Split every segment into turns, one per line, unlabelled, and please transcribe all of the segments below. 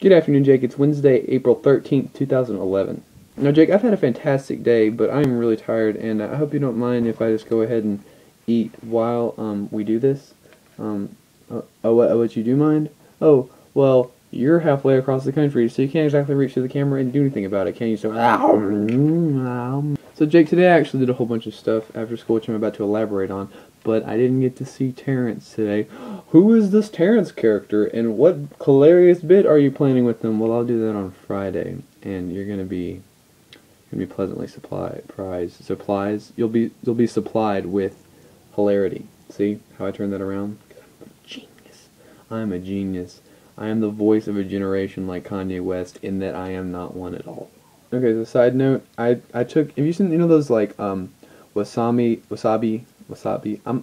Good afternoon, Jake. It's Wednesday, April 13th, 2011. Now, Jake, I've had a fantastic day, but I am really tired, and I hope you don't mind if I just go ahead and eat while we do this. What you do mind? Oh, well, you're halfway across the country, so you can't exactly reach to the camera and do anything about it, can you? So, Jake, today I actually did a whole bunch of stuff after school, which I'm about to elaborate on, but I didn't get to see Terrence today. Who is this Terrence character, and what hilarious bit are you planning with them? Well, I'll do that on Friday, and you're gonna be pleasantly you'll be supplied with hilarity. See how I turned that around? I'm a genius. I'm a genius. I am the voice of a generation like Kanye West, in that I am not one at all. Okay, as a side note, I took, have you seen, those like wasabi,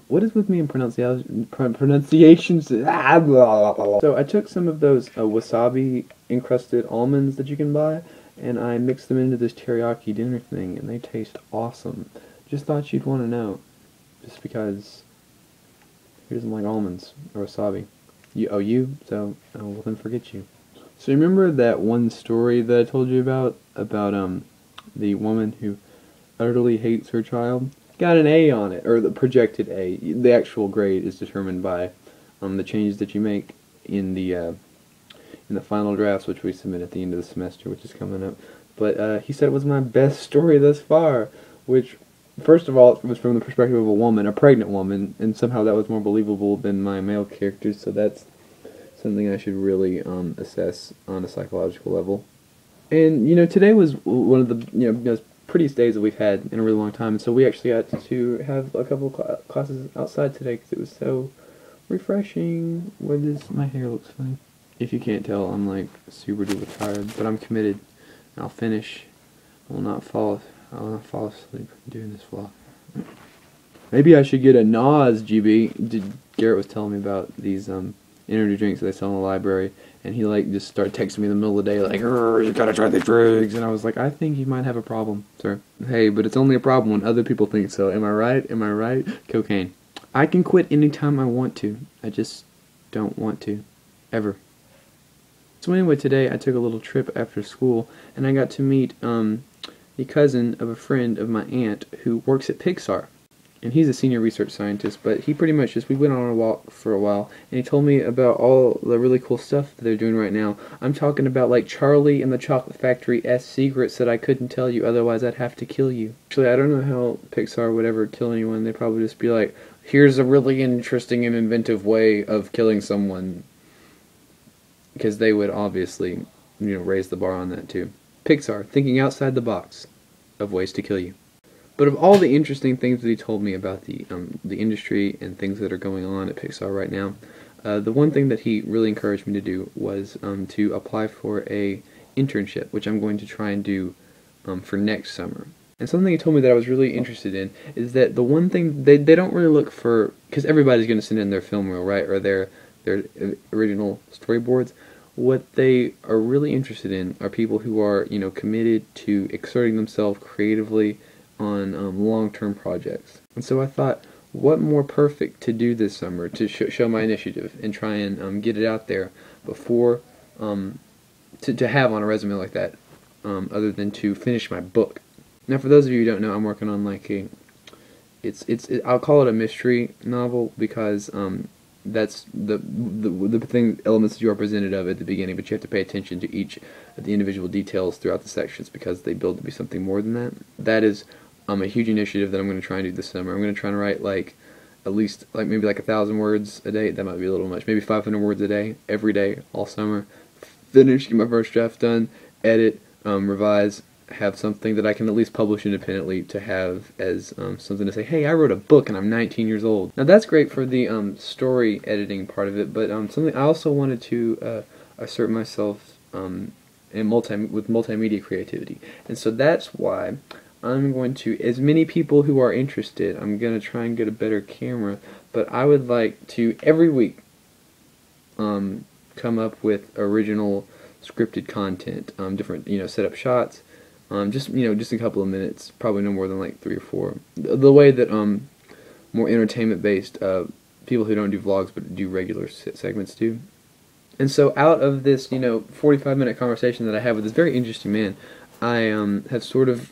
what is with me in pronunciations? So I took some of those wasabi encrusted almonds that you can buy, and I mixed them into this teriyaki dinner thing, and they taste awesome. Just thought you'd want to know, just because who doesn't like almonds or wasabi? So well then forget you. So you remember that one story that I told you about the woman who utterly hates her child? Got an A on it, or the projected A. The actual grade is determined by the changes that you make in the final drafts, which we submit at the end of the semester, which is coming up. But he said it was my best story thus far, which, first of all, it was from the perspective of a woman, a pregnant woman, and somehow that was more believable than my male characters, so that's something I should really assess on a psychological level. And, today was one of the, prettiest days that we've had in a really long time, and so we actually got to have a couple classes outside today because it was so refreshing. My hair looks funny. If you can't tell, I'm like super duper tired, but I'm committed. I'll finish. I will not fall asleep doing this vlog. Maybe I should get a NOS, GB. Garrett was telling me about these energy drinks that they sell in the library, and he just started texting me in the middle of the day like, you gotta try the drinks, and I was like, I think you might have a problem, sir. Hey, but it's only a problem when other people think so. Am I right? Am I right? Cocaine. I can quit anytime I want to. I just don't want to. Ever. So anyway, today I took a little trip after school, and I got to meet the cousin of a friend of my aunt who works at Pixar. And he's a senior research scientist, but he pretty much we went on a walk for a while, and he told me about all the really cool stuff that they're doing right now. I'm talking about like Charlie and the Chocolate Factory-esque secrets that I couldn't tell you, otherwise I'd have to kill you. Actually, I don't know how Pixar would ever kill anyone. They'd probably just be like, here's a really interesting and inventive way of killing someone. Because they would obviously, raise the bar on that too. Pixar, thinking outside the box of ways to kill you. But of all the interesting things that he told me about the industry and things that are going on at Pixar right now, the one thing that he really encouraged me to do was to apply for a internship, which I'm going to try and do for next summer. And something he told me that I was really interested in is that the one thing they don't really look for, because everybody's going to send in their film reel, right, or their original storyboards. What they are really interested in are people who are committed to exerting themselves creatively on long-term projects. And so I thought, what more perfect to do this summer to show my initiative and try and get it out there before to have on a resume like that, other than to finish my book. Now, for those of you who don't know, I'm working on like I'll call it a mystery novel because that's the elements that you are presented of at the beginning, but you have to pay attention to each of the individual details throughout the sections because they build to be something more than that. That is a huge initiative that I'm going to try and do this summer. I'm going to try and write at least maybe 1,000 words a day. That might be a little much. Maybe 500 words a day, every day, all summer. Finish, get my first draft done, edit, revise, have something that I can at least publish independently to have as something to say, hey, I wrote a book and I'm 19 years old. Now that's great for the story editing part of it, but something I also wanted to assert myself with multimedia creativity. And so that's why I'm going to, as many people who are interested, I'm going to try and get a better camera, but I would like to, every week, come up with original scripted content, different, set up shots, just a couple of minutes, probably no more than 3 or 4. The way that more entertainment-based people who don't do vlogs but do regular segments do. And so out of this, 45-minute conversation that I had with this very interesting man, I have sort of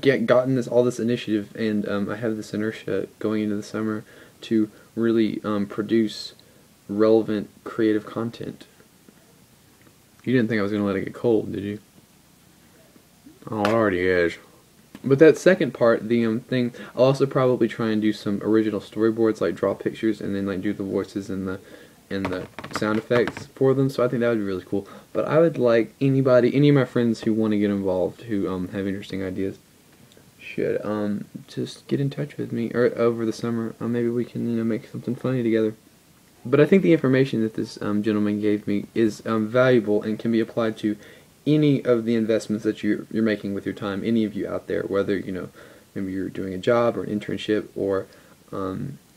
gotten all this initiative, and I have this inertia going into the summer to really produce relevant, creative content. You didn't think I was going to let it get cold, did you? Oh, it already is. But that second part, the thing, I'll also probably try and do some original storyboards, like draw pictures and then like do the voices and the sound effects for them. So I think that would be really cool. But I would like any of my friends who want to get involved, who have interesting ideas, should just get in touch with me or over the summer. Maybe we can make something funny together. But I think the information that this gentleman gave me is valuable and can be applied to any of the investments that you're making with your time. Any of you out there, whether maybe you're doing a job or an internship or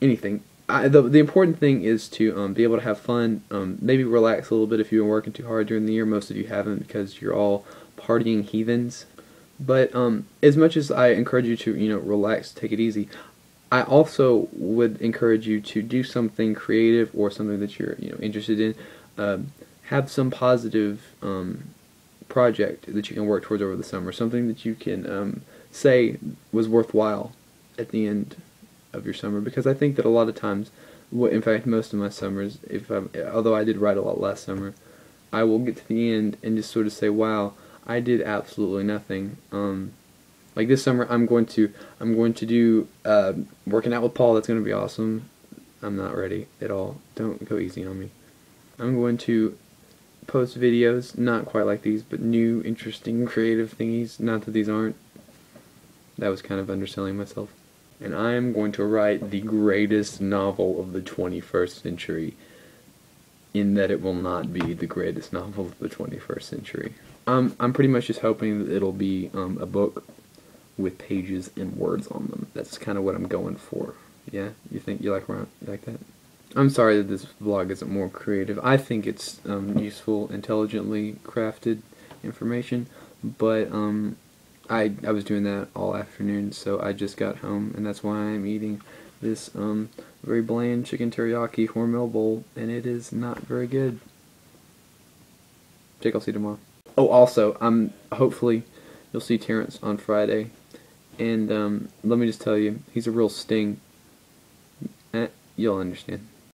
anything. The important thing is to be able to have fun. Maybe relax a little bit if you've been working too hard during the year. Most of you haven't because you're all partying heathens. But as much as I encourage you to relax, take it easy, I also would encourage you to do something creative or something that you're interested in. Have some positive project that you can work towards over the summer, something that you can say was worthwhile at the end of your summer. Because I think that a lot of times, in fact most of my summers, although I did write a lot last summer, I will get to the end and just sort of say, wow, I did absolutely nothing. Like this summer, I'm going to do working out with Paul. That's going to be awesome. I'm not ready at all. Don't go easy on me. I'm going to post videos, not quite like these, but new, interesting, creative thingies. Not that these aren't. That was kind of underselling myself. And I am going to write the greatest novel of the 21st century, in that it will not be the greatest novel of the 21st century. I'm pretty much just hoping that it'll be a book with pages and words on them. That's kind of what I'm going for. Yeah? You think you like that? I'm sorry that this vlog isn't more creative. I think it's useful, intelligently crafted information, but I was doing that all afternoon, so I just got home, and that's why I'm eating this very bland chicken teriyaki Hormel bowl, and it is not very good. Jake, I'll see you tomorrow. Oh, also, hopefully you'll see Terrence on Friday, and let me just tell you, he's a real sting. You'll understand.